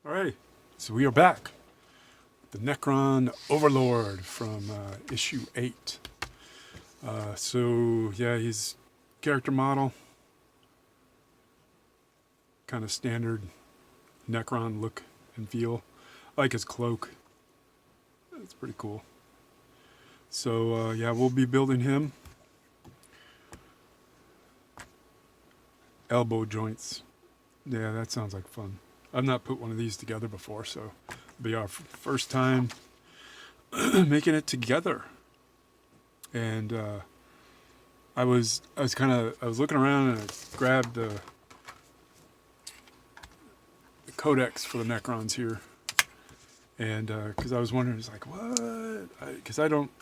Alrighty, so we are back. The Necron Overlord from issue 8. So yeah, he's character model. Kind of standard Necron look and feel. I like his cloak. It's pretty cool. So yeah, we'll be building him. Elbow joints. Yeah, that sounds like fun. I've not put one of these together before, so it'll be our first time making it together. And I was looking around and I grabbed the codex for the Necrons here, and because I was wondering, it's like what? Because I don't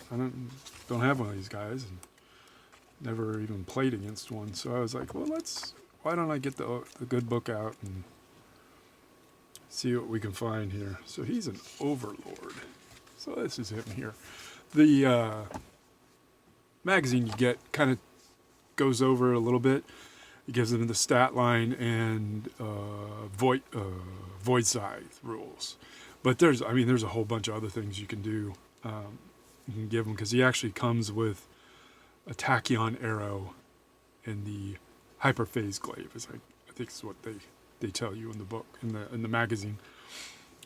have one of these guys, and never even played against one. So I was like, well, why don't I get the good book out and see what we can find here. So he's an Overlord. So this is him here. The magazine you get kind of goes over a little bit. It gives them the stat line and void scythe rules. But there's a whole bunch of other things you can do. You can give him, because he actually comes with a tachyon arrow and the hyperphase glaive. I think is what they tell you in the book, in the magazine.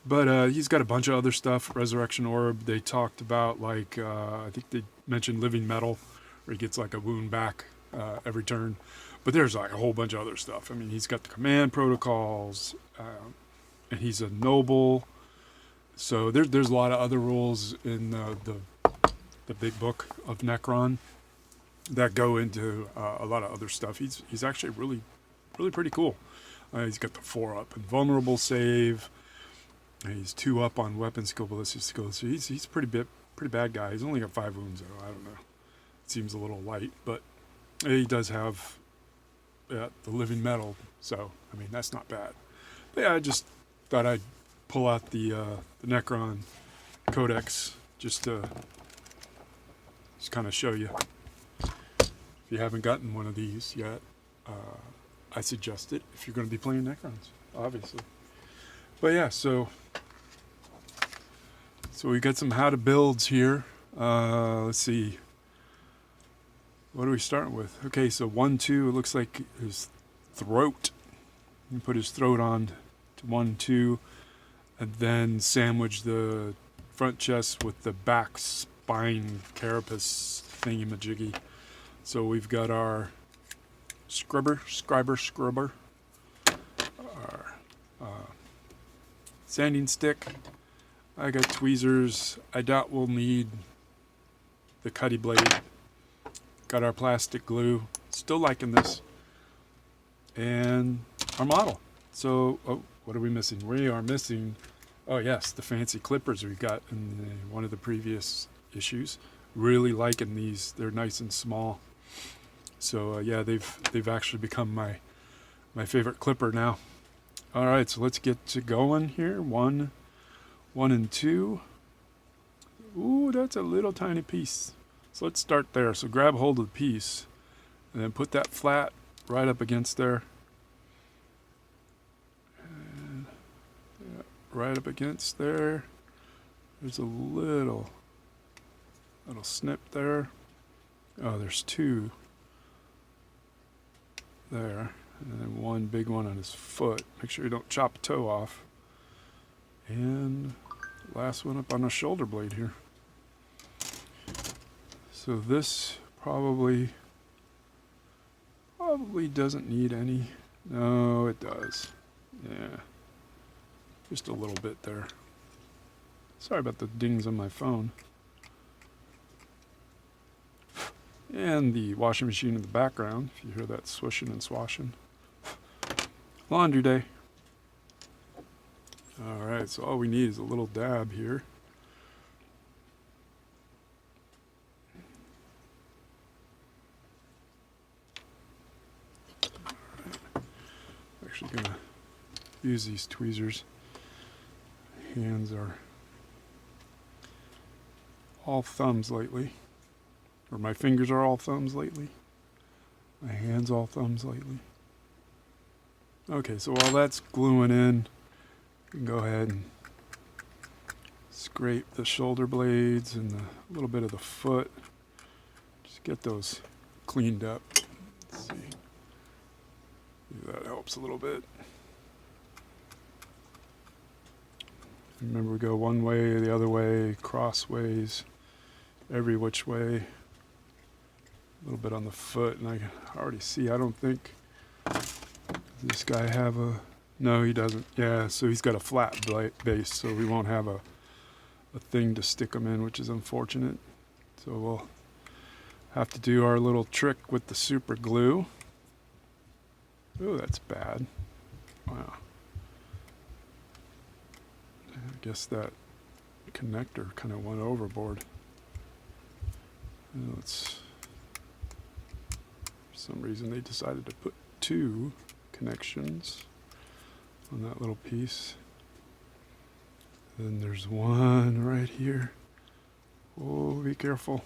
But he's got a bunch of other stuff. Resurrection Orb, they talked about, like, I think they mentioned Living Metal, where he gets like a wound back every turn. But there's like a whole bunch of other stuff. I mean, he's got the command protocols, and he's a noble. So there's a lot of other rules in the big book of Necron that go into a lot of other stuff. He's actually really pretty cool. He's got the 4-up invulnerable save. He's 2-up on weapon skill, ballistic skill. So he's a pretty bad guy. He's only got 5 wounds though. I don't know. It seems a little light, but he does have the living metal. So I mean, that's not bad. But yeah, I just thought I'd pull out the Necron Codex just to kind of show you. If you haven't gotten one of these yet, I suggest it if you're going to be playing Necrons, obviously. But yeah, so we got some how to builds here. Let's see. What are we starting with? Okay, so 1-2, it looks like his throat. You put his throat on to 1-2, and then sandwich the front chest with the back spine carapace thingy-majiggy. So we've got our scrubber, our sanding stick. I got tweezers. I doubt we'll need the cutty blade. Got our plastic glue. Still liking this. And our model. So, what are we missing? We are missing, oh yes, the fancy clippers we got in one of the previous issues. Really liking these. They're nice and small. So yeah, they've actually become my favorite clipper now. All right, so let's get to going here. 1 and 2. Ooh, that's a little tiny piece. So let's start there. So grab hold of the piece and then put that flat right up against there. And yeah, right up against there. There's a little snip there. Oh, there's 2 there. And then 1 big one on his foot. Make sure you don't chop a toe off. And last one up on the shoulder blade here. So this probably doesn't need any. No, it does. Yeah. Just a little bit there. Sorry about the dings on my phone. And the washing machine in the background, if you hear that swishing and swashing. Laundry day. Alright, so all we need is a little dab here. Actually gonna use these tweezers. Hands are all thumbs lately. Or my fingers are all thumbs lately. My hands all thumbs lately. Okay, so while that's gluing in, we can go ahead and scrape the shoulder blades and a little bit of the foot. Just get those cleaned up. Let's see. Maybe that helps a little bit. Remember, we go one way, the other way, crossways, every which way. A little bit on the foot, and I can already see, I don't think, does this guy have a, no he doesn't. Yeah, so he's got a flat base, so we won't have a thing to stick them in, which is unfortunate. So we'll have to do our little trick with the super glue. Oh, that's bad. Wow. I guess that connector kind of went overboard. Let's, for some reason they decided to put 2 connections on that little piece. Then there's one right here. Oh, be careful.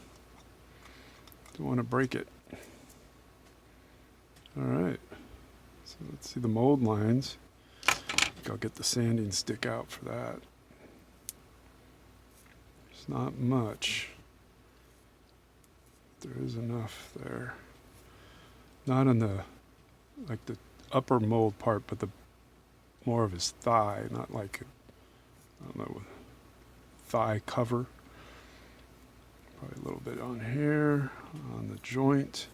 Don't want to break it. All right. So let's see the mold lines. I think I'll get the sanding stick out for that. There's not much. There is enough there. Not on the, like the upper mold part, but the more of his thigh, not like, I don't know, thigh cover. Probably a little bit on here, on the joint.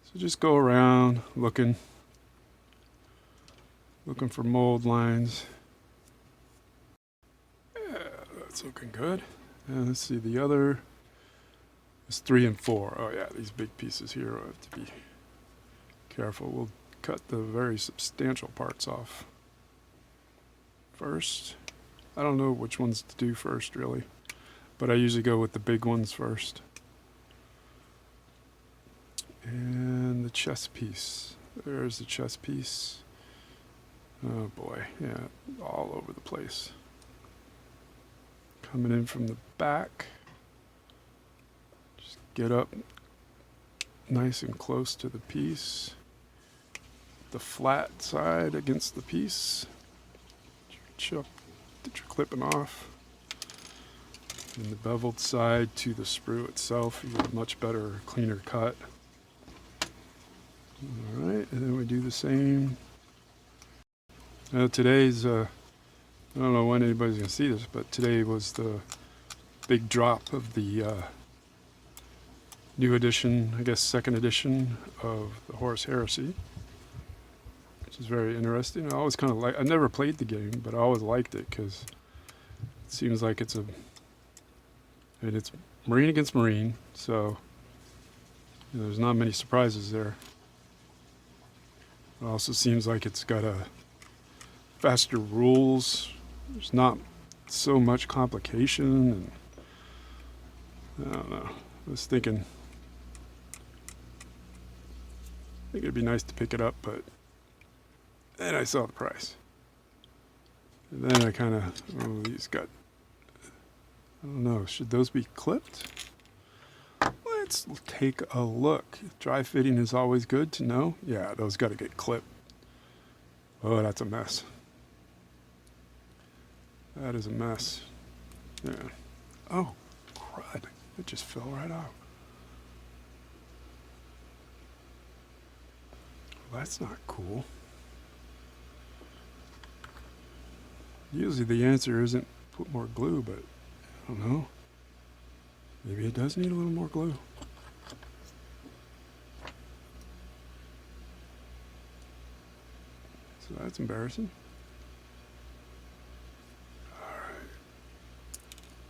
So just go around looking for mold lines. Yeah, that's looking good. And let's see, the other is 3 and 4. Oh yeah, these big pieces here, I have to be careful. We'll cut the very substantial parts off first. I don't know which ones to do first, really, but I usually go with the big ones first. And the chest piece. There's the chest piece. Oh boy, yeah, all over the place. Coming in from the back. Just get up nice and close to the piece. The flat side against the piece. That you're clipping off. And the beveled side to the sprue itself. You get a much better, cleaner cut. Alright, and then we do the same. Today's, I don't know when anybody's going to see this, but today was the big drop of the new edition, I guess second edition of the Horus Heresy, which is very interesting. I always kind of like, I never played the game, but I always liked it because it seems like it's it's Marine against Marine, so you know, there's not many surprises there. It also seems like it's got a faster rules. There's not so much complication, and I don't know. I was thinking, I think it'd be nice to pick it up, but then I saw the price. And then I kind of, oh, these got, I don't know, should those be clipped? Let's take a look. Dry fitting is always good to know. Yeah, those got to get clipped. Oh, that's a mess. That is a mess. Yeah. Oh, crud. It just fell right out. Well, that's not cool. Usually the answer isn't put more glue, but I don't know. Maybe it does need a little more glue. So that's embarrassing.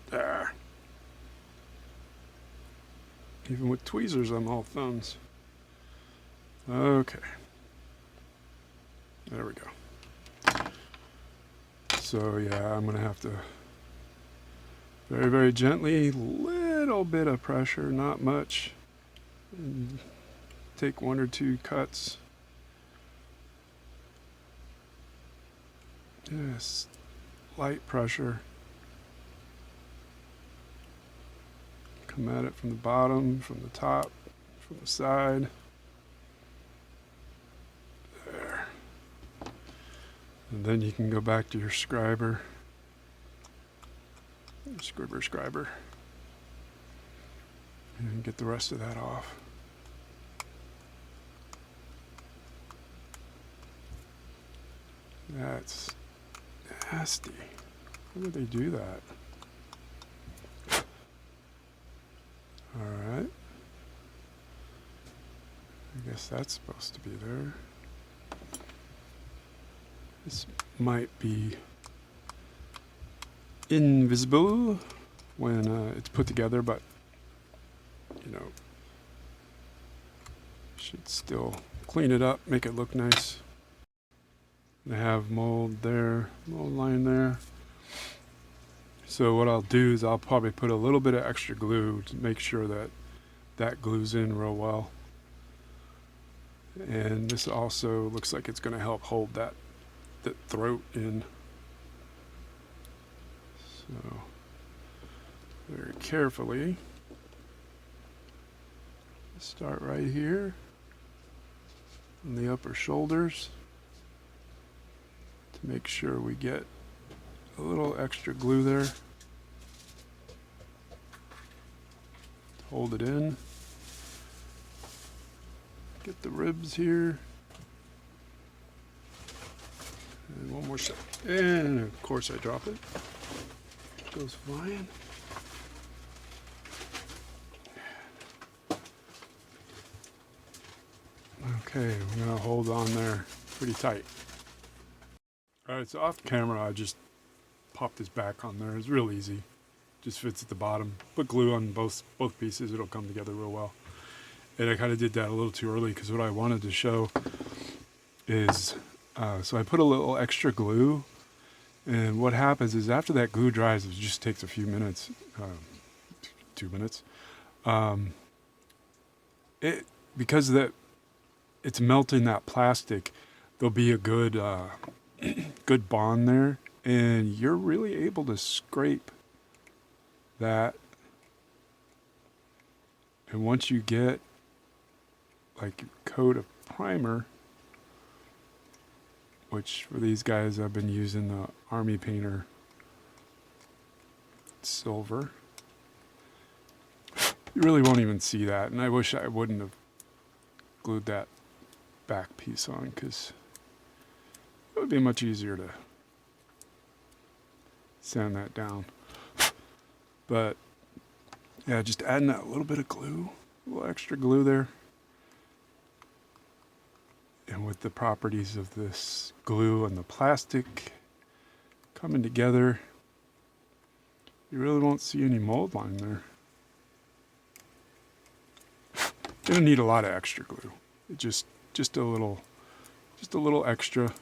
There. Even with tweezers, I'm all thumbs. Okay. There we go. So yeah, I'm gonna have to very, very gently, little bit of pressure, not much. And take 1 or 2 cuts. Yes, light pressure. Come at it from the bottom, from the top, from the side. There. And then you can go back to your scriber, and get the rest of that off. That's nasty. Why would they do that? Alright. I guess that's supposed to be there. This might be invisible when it's put together, but you know, should still clean it up, make it look nice. I have mold there, mold line there. So what I'll do is I'll probably put a little bit of extra glue to make sure that that glues in real well. And this also looks like it's going to help hold that throat in. So very carefully, start right here on the upper shoulders to make sure we get a little extra glue there to hold it in. Get the ribs here. And one more step. And of course I drop it. It goes flying. Okay, we're gonna hold on there pretty tight. Alright, so off camera I just popped this back on there. It's real easy. Just fits at the bottom. Put glue on both pieces, it'll come together real well. And I kind of did that a little too early because what I wanted to show is, so I put a little extra glue, and what happens is after that glue dries, it just takes a few minutes, 2 minutes. Because it's melting that plastic, there'll be a good good bond there, and you're really able to scrape that. And once you get like your coat of primer, which for these guys I've been using the Army Painter Silver, you really won't even see that. And I wish I wouldn't have glued that back piece on, because it would be much easier to sand that down. But yeah, just adding that little bit of glue, a little extra glue there. And with the properties of this glue and the plastic coming together, you really won't see any mold line there. Gonna need a lot of extra glue. Just a little extra.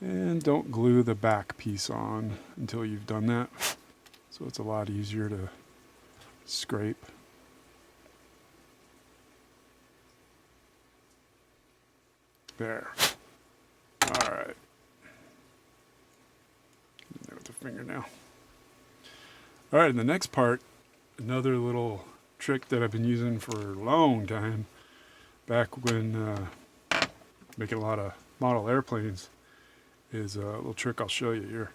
And don't glue the back piece on until you've done that. So it's a lot easier to scrape. There. All right. There with the fingernail. All right, and the next part, another little trick that I've been using for a long time, back when making a lot of model airplanes, is a little trick I'll show you here.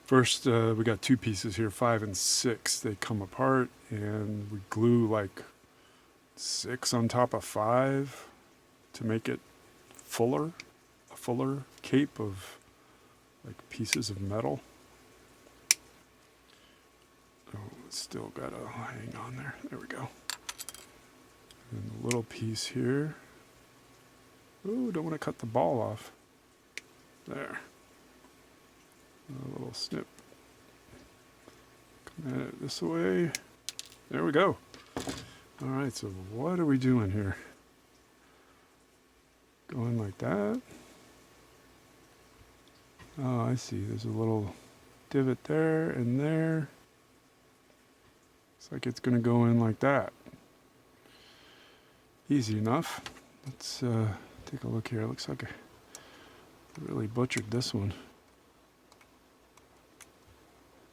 First, we got two pieces here, 5 and 6. They come apart, and we glue like 6 on top of 5 to make it a fuller cape of like pieces of metal. Oh, it's still got to hang on there. There we go. And the little piece here. Ooh, don't want to cut the ball off. There. A little snip. Come at it this way. There we go. All right, so what are we doing here? Going like that. Oh, I see. There's a little divot there and there. Looks like it's going to go in like that. Easy enough. Let's take a look here. It looks like I really butchered this one.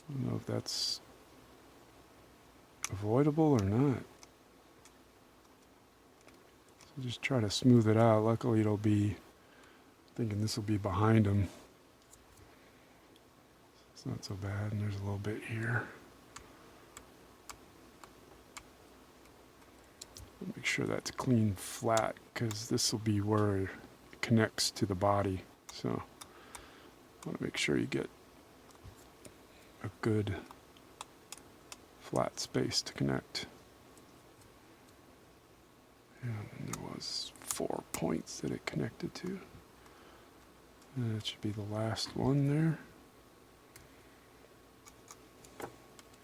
I don't know if that's avoidable or not. So just try to smooth it out. Luckily it'll be, thinking this will be behind him. It's not so bad, and there's a little bit here. Make sure that's clean flat, because this will be where it connects to the body. So I want to make sure you get a good flat space to connect. And there was 4 points that it connected to. And that should be the last one there.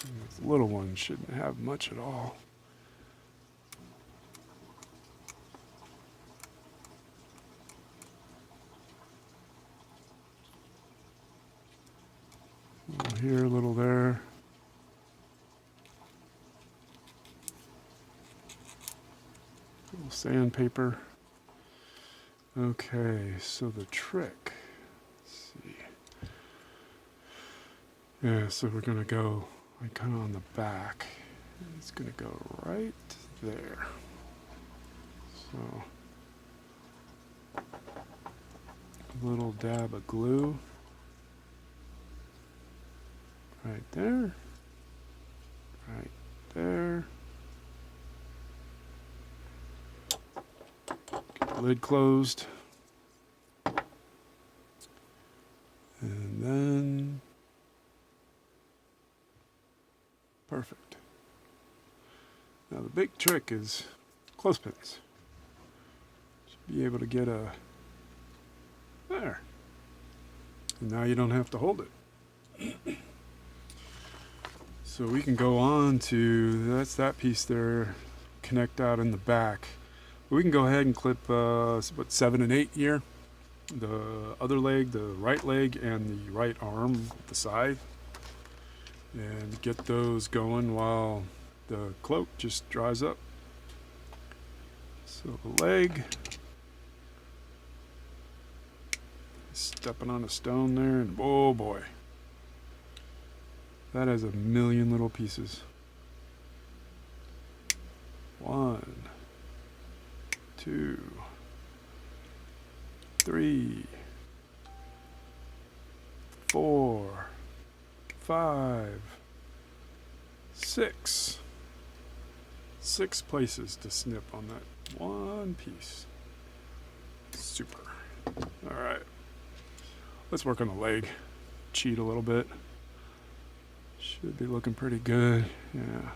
And the little one shouldn't have much at all. A little here, a little there. A little sandpaper. Okay, so the trick. Let's see. Yeah, so we're gonna go like kind of on the back. It's gonna go right there. So a little dab of glue. Right there, right there. Get the lid closed. And then, perfect. Now the big trick is clothespins. Should be able to get a, there. And now you don't have to hold it. So we can go on to, that's that piece there, connect out in the back. We can go ahead and clip, what, 7 and 8 here. The other leg, the right leg, and the right arm with the side. And get those going while the cloak just dries up. So the leg, stepping on a stone there, and oh boy. That has a million little pieces. 1, 2, 3, 4, 5, 6. 6 places to snip on that one piece. Super. All right. Let's work on the leg. Cheat a little bit. Should be looking pretty good, yeah.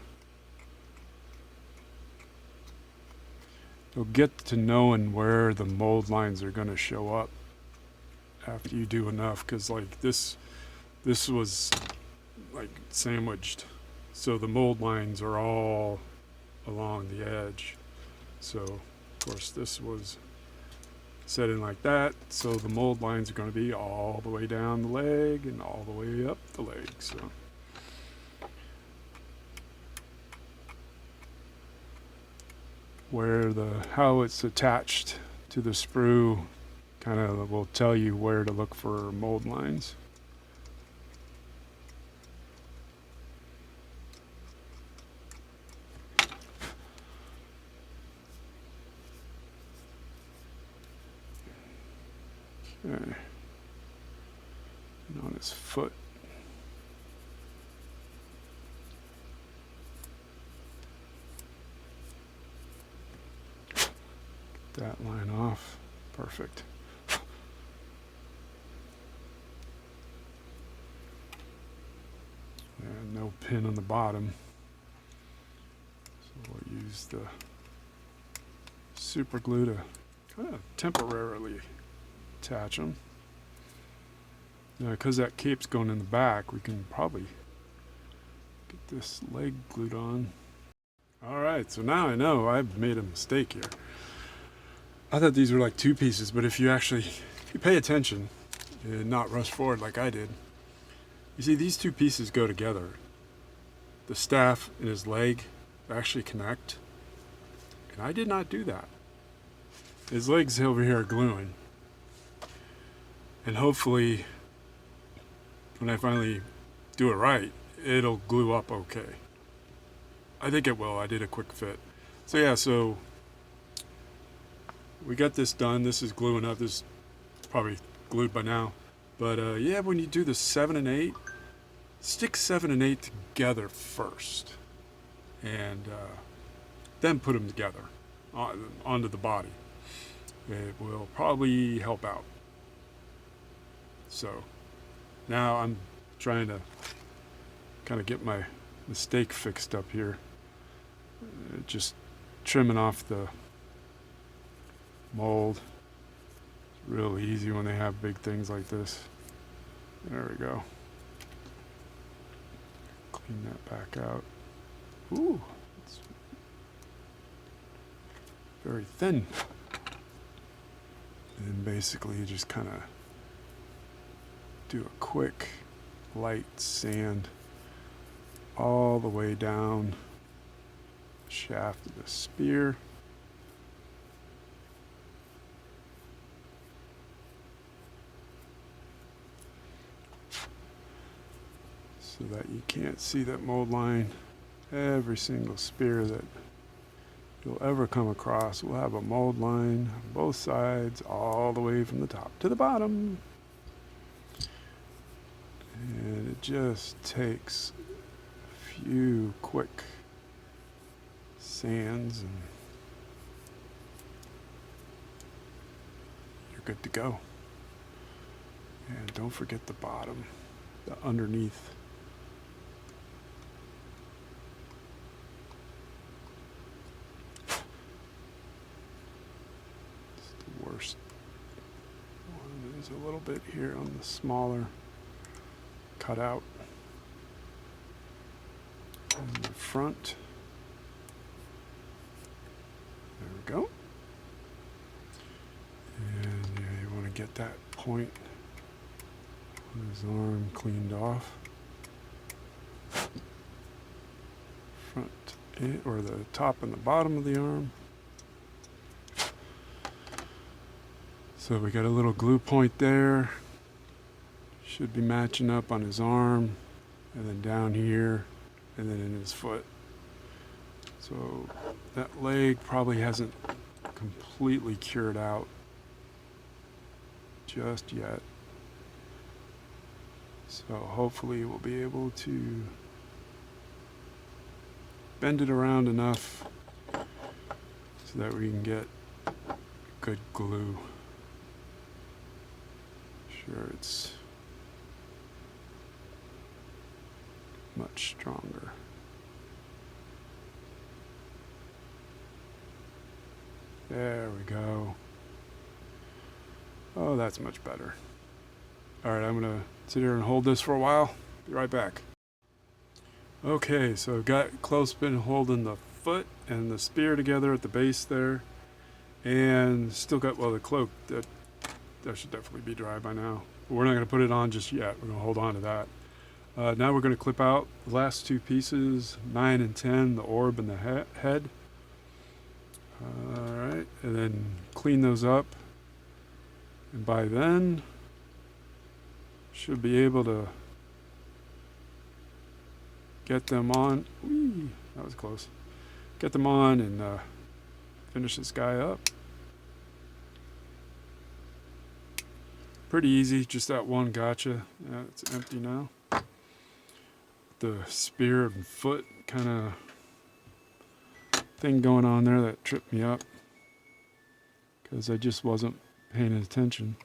You'll get to knowing where the mold lines are going to show up after you do enough, because like this was like sandwiched, so the mold lines are all along the edge. So of course this was set in like that, so the mold lines are going to be all the way down the leg and all the way up the leg. So where how it's attached to the sprue kind of will tell you where to look for mold lines. Okay. And on his foot. That line off. Perfect. And no pin on the bottom. So we'll use the super glue to kind of temporarily attach them. Now, because that cape's going in the back, we can probably get this leg glued on. Alright, so now I know I've made a mistake here. I thought these were like 2 pieces, but if you pay attention and not rush forward like I did, you see these 2 pieces go together. The staff and his leg actually connect, and I did not do that. His legs over here are gluing, and hopefully when I finally do it right, it'll glue up okay. I think it will. I did a quick fit. So yeah, so we got this done. This is gluing up. This is probably glued by now. But yeah, when you do the 7 and 8, stick 7 and 8 together first, and then put them together onto the body. It will probably help out. So now I'm trying to kind of get my mistake fixed up here. Just trimming off the mold. It's real easy when they have big things like this. There we go. Clean that back out. Ooh, it's very thin. And then basically you just kind of do a quick light sand all the way down the shaft of the spear. So that you can't see that mold line. Every single spear that you'll ever come across will have a mold line on both sides, all the way from the top to the bottom. And it just takes a few quick sands and you're good to go. And don't forget the bottom, the underneath. It's the worst one. There's a little bit here on the smaller cutout. And the front. There we go. And yeah, you want to get that point on his arm cleaned off. Front or the top and the bottom of the arm. So we got a little glue point there. Should be matching up on his arm, and then down here, and then in his foot. So that leg probably hasn't completely cured out just yet. So hopefully we'll be able to bend it around enough so that we can get good glue. Sure, it's much stronger. There we go. Oh, that's much better. All right, I'm gonna sit here and hold this for a while. Be right back. Okay, so got close been holding the foot and the spear together at the base there, and still got, well, the cloak that should definitely be dry by now. But we're not gonna put it on just yet. We're gonna hold on to that. Now we're going to clip out the last two pieces, 9 and 10, the orb and the head. Alright, and then clean those up. And by then, should be able to get them on. Whee, that was close. Get them on and finish this guy up. Pretty easy, just that one gotcha. Yeah, it's empty now. The spear and foot kind of thing going on there that tripped me up because I just wasn't paying attention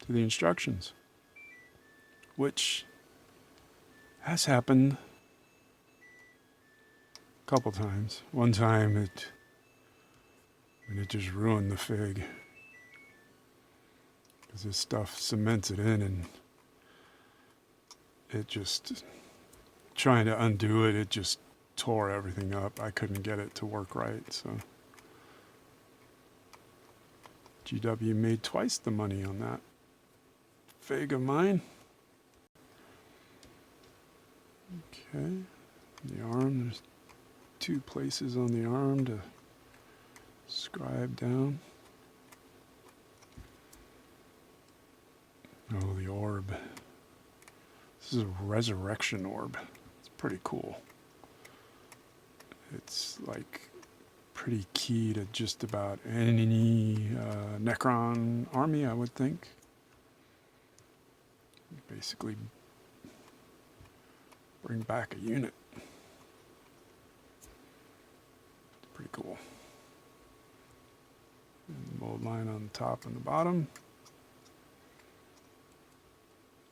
to the instructions, which has happened a couple times. One time it just ruined the fig because this stuff cements it in, and it just, trying to undo it, it just tore everything up. I couldn't get it to work right, so. GW made twice the money on that fig of mine. Okay, the arm, there's 2 places on the arm to scribe down. Oh, the orb. This is a resurrection orb. It's pretty cool. It's like pretty key to just about any Necron army, I would think. basically bring back a unit. It's pretty cool. And mold line on the top and the bottom.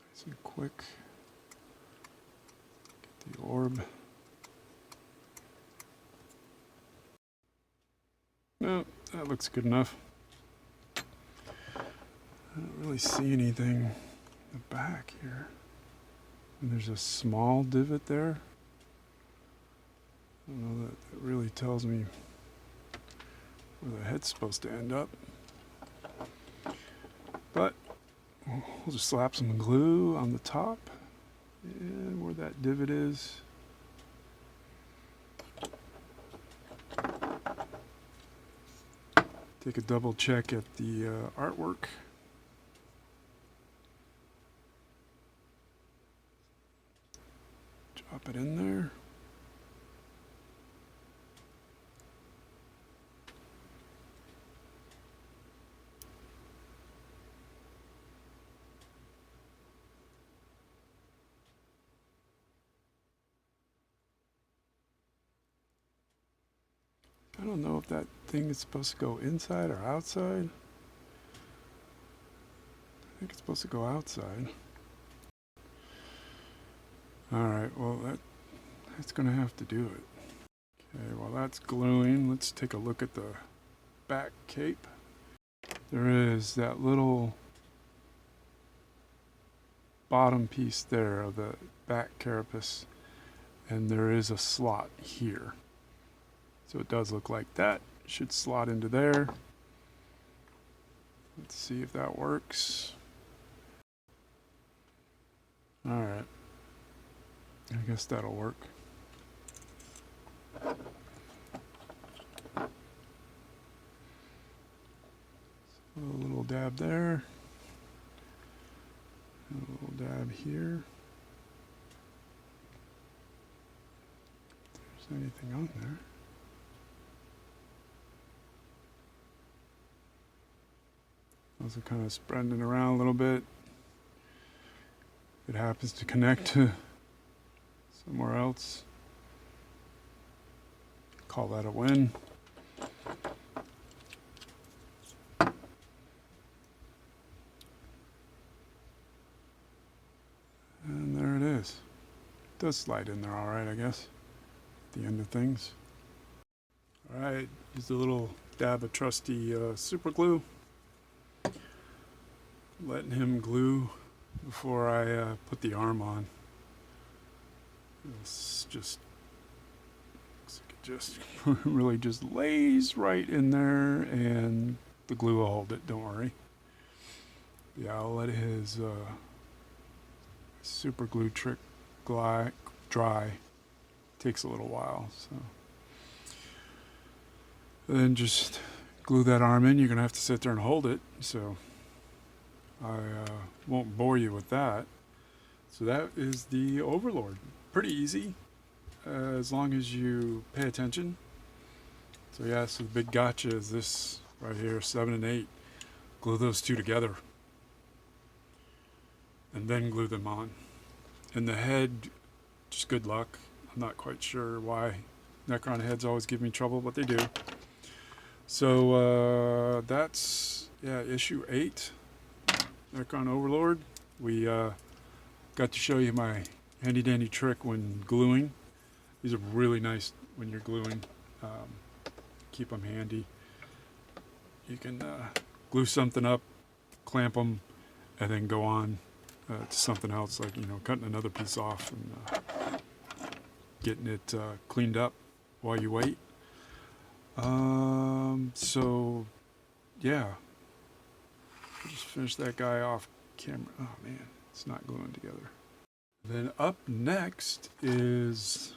Nice and quick. Get the orb. No, that looks good enough. I don't really see anything in the back here. And there's a small divot there. I don't know, that really tells me where the head's supposed to end up. But we'll just slap some glue on the top and where that divot is. Take a double check at the artwork. Drop it in there. I don't know if that thing is supposed to go inside or outside. I think it's supposed to go outside. Alright, well that's gonna have to do it. Okay, while that's gluing, let's take a look at the back cape. There is that little bottom piece there of the back carapace, and there is a slot here. So it does look like that. It should slot into there. Let's see if that works. Alright. I guess that'll work. So a little dab there. And a little dab here. If there's anything on there. Also kind of spreading it around a little bit. If it happens to connect to somewhere else, call that a win. And there it is. It does slide in there all right, I guess, at the end of things. All right, just a little dab of trusty super glue. Letting him glue before I put the arm on. It's just looks like it just really just lays right in there, and the glue will hold it, don't worry. Yeah, I'll let his super glue trick dry. Takes a little while, so. And then just glue that arm in. You're gonna have to sit there and hold it, so I won't bore you with that. So that is the Overlord. Pretty easy, as long as you pay attention. So yeah, so the big gotcha is this right here, 7 and 8. Glue those two together. And then glue them on. And the head, just good luck. I'm not quite sure why Necron heads always give me trouble, but they do. So that's, yeah, issue 8. Necron Overlord. We got to show you my handy dandy trick when gluing. These are really nice when you're gluing. Keep them handy. You can glue something up, clamp them, and then go on to something else, like, you know, cutting another piece off and getting it cleaned up while you wait. So yeah, just finish that guy off camera. Oh man, it's not gluing together. Then up next is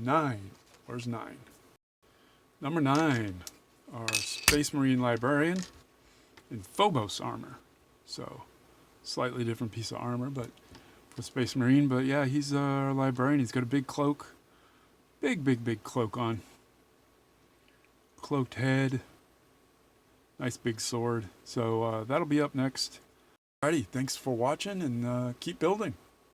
9. Where's 9? Number 9, our Space Marine Librarian in Phobos armor. So slightly different piece of armor, but for Space Marine. But yeah, he's our librarian. He's got a big cloak, big cloak on. Cloaked head, nice big sword. So that'll be up next. Alrighty, thanks for watching, and keep building.